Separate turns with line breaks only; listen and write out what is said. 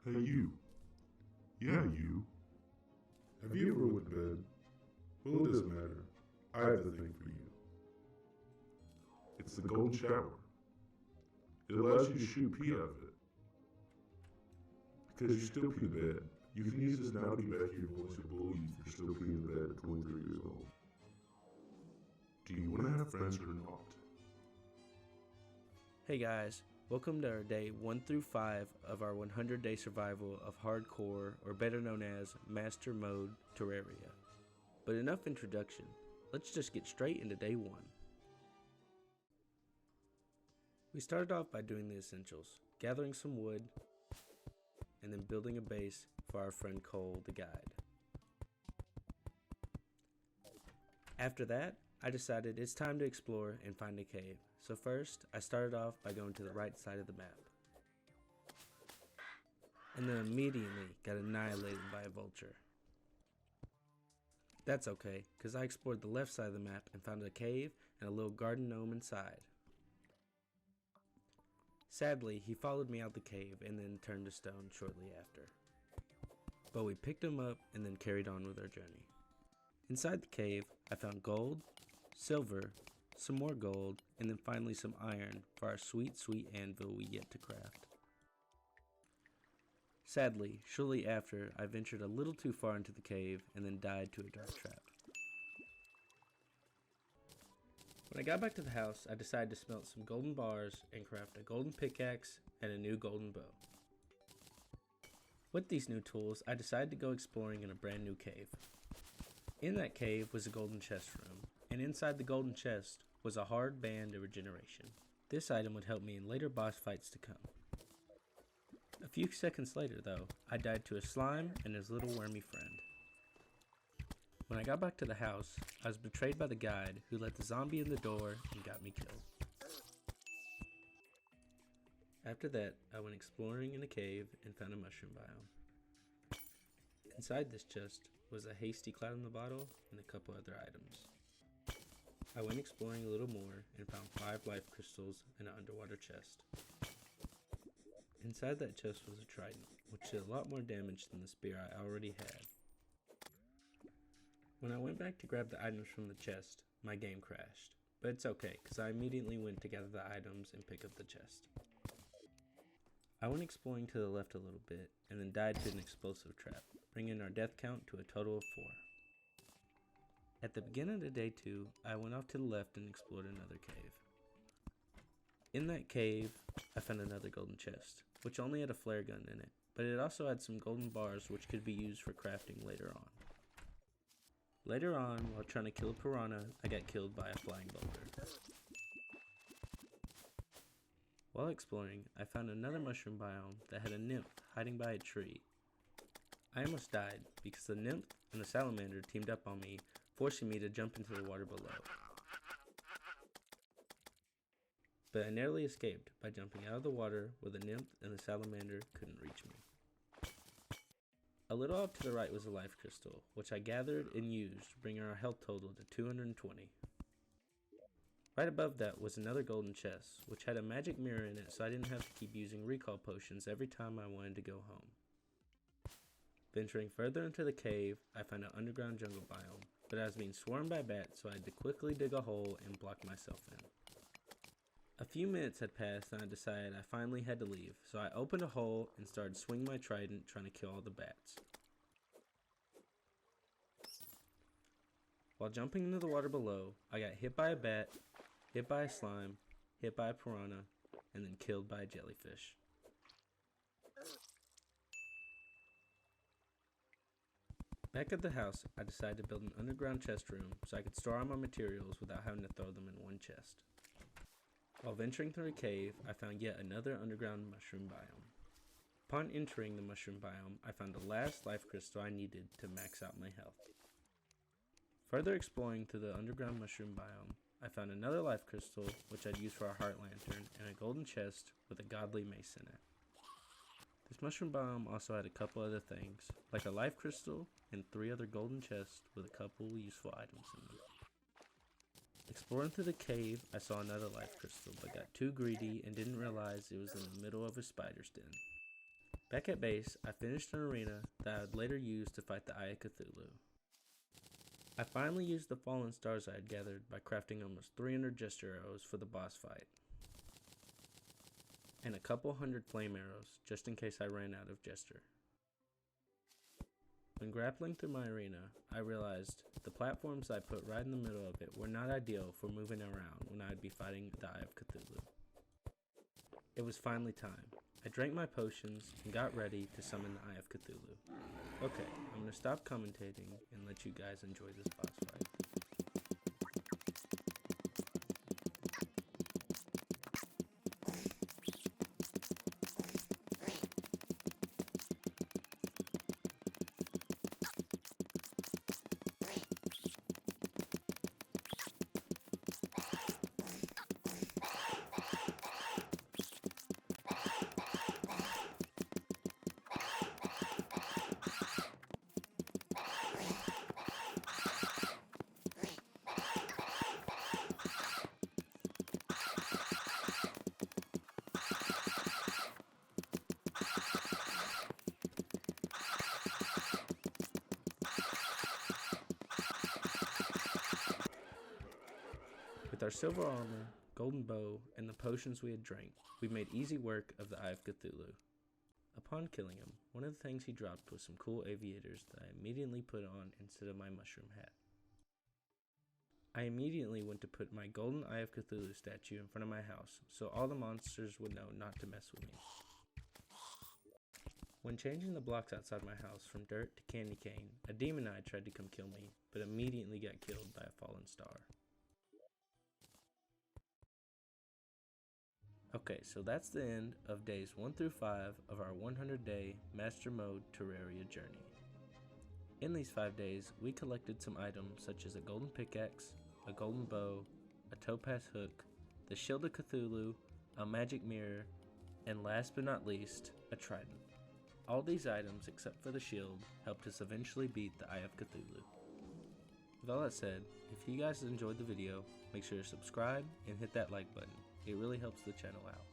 Hey you. Yeah, you. Have you ever went to bed? Well, it doesn't matter. I have the thing for you. It's the golden shower. It allows you to shoot pee out of it. Because you're still peeing the bed, you can use this now to get back your voice to bully you for still peeing the bed at 23 years old. Do you want to have friends or not?
Hey guys, welcome to our day 1 through 5 of our 100-day survival of hardcore, or better known as Master Mode, Terraria. But enough introduction, let's just get straight into day 1. We started off by doing the essentials, gathering some wood, and then building a base for our friend Cole, the guide. After that, I decided it's time to explore and find a cave. So first, I started off by going to the right side of the map. And then immediately got annihilated by a vulture. That's okay, because I explored the left side of the map and found a cave and a little garden gnome inside. Sadly, he followed me out the cave and then turned to stone shortly after. But we picked him up and then carried on with our journey. Inside the cave, I found gold, silver, some more gold, and then finally some iron for our sweet anvil we yet to craft. Sadly, shortly after, I ventured a little too far into the cave and then died to a dark trap. When I got back to the house, I decided to smelt some golden bars and craft a golden pickaxe and a new golden bow. With these new tools, I decided to go exploring in a brand new cave. In that cave was a golden chest room, and inside the golden chest was a hard band of regeneration. This item would help me in later boss fights to come. A few seconds later though, I died to a slime and his little wormy friend. When I got back to the house, I was betrayed by the guide who let the zombie in the door and got me killed. After that, I went exploring in a cave and found a mushroom biome. Inside this chest was a hasty cloud in the bottle and a couple other items. I went exploring a little more and found 5 life crystals in an underwater chest. Inside that chest was a trident, which did a lot more damage than the spear I already had. When I went back to grab the items from the chest, my game crashed. But it's okay, because I immediately went to gather the items and pick up the chest. I went exploring to the left a little bit, and then died to an explosive trap, bringing our death count to a total of 4. At the beginning of day 2, I went off to the left and explored another cave. In that cave, I found another golden chest, which only had a flare gun in it, but it also had some golden bars which could be used for crafting later on. Later on, while trying to kill a piranha, I got killed by a flying boulder. While exploring, I found another mushroom biome that had a nymph hiding by a tree. I almost died because the nymph and the salamander teamed up on me, forcing me to jump into the water below. But I narrowly escaped by jumping out of the water where the nymph and the salamander couldn't reach me. A little off to the right was a life crystal, which I gathered and used, bringing our health total to 220. Right above that was another golden chest, which had a magic mirror in it so I didn't have to keep using recall potions every time I wanted to go home. Venturing further into the cave, I found an underground jungle biome, but I was being swarmed by bats, so I had to quickly dig a hole and block myself in. A few minutes had passed and I decided I finally had to leave, so I opened a hole and started swinging my trident trying to kill all the bats. While jumping into the water below, I got hit by a bat, hit by a slime, hit by a piranha, and then killed by a jellyfish. Back at the house, I decided to build an underground chest room so I could store all my materials without having to throw them in one chest. While venturing through a cave, I found yet another underground mushroom biome. Upon entering the mushroom biome, I found the last life crystal I needed to max out my health. Further exploring through the underground mushroom biome, I found another life crystal, which I'd use for a heart lantern, and a golden chest with a godly mace in it. This mushroom biome also had a couple other things, like a life crystal and 3 other golden chests with a couple useful items in them. Exploring through the cave, I saw another life crystal, but got too greedy and didn't realize it was in the middle of a spider's den. Back at base, I finished an arena that I would later use to fight the Eye of Cthulhu. I finally used the fallen stars I had gathered by crafting almost 300 jester arrows for the boss fight, and a couple hundred flame arrows just in case I ran out of jester. When grappling through my arena, I realized the platforms I put right in the middle of it were not ideal for moving around when I would be fighting the Eye of Cthulhu. It was finally time. I drank my potions and got ready to summon the Eye of Cthulhu. Okay, I'm going to stop commentating and let you guys enjoy this boss fight. With our silver armor, golden bow, and the potions we had drank, we made easy work of the Eye of Cthulhu. Upon killing him, one of the things he dropped was some cool aviators that I immediately put on instead of my mushroom hat. I immediately went to put my golden Eye of Cthulhu statue in front of my house so all the monsters would know not to mess with me. When changing the blocks outside my house from dirt to candy cane, a demon eye tried to come kill me, but immediately got killed by a fallen star. Okay, so that's the end of days 1 through 5 of our 100-day Master Mode Terraria journey. In these 5 days, we collected some items such as a golden pickaxe, a golden bow, a topaz hook, the Shield of Cthulhu, a magic mirror, and last but not least, a trident. All these items, except for the shield, helped us eventually beat the Eye of Cthulhu. With all that said, if you guys enjoyed the video, make sure to subscribe and hit that like button. It really helps the channel out.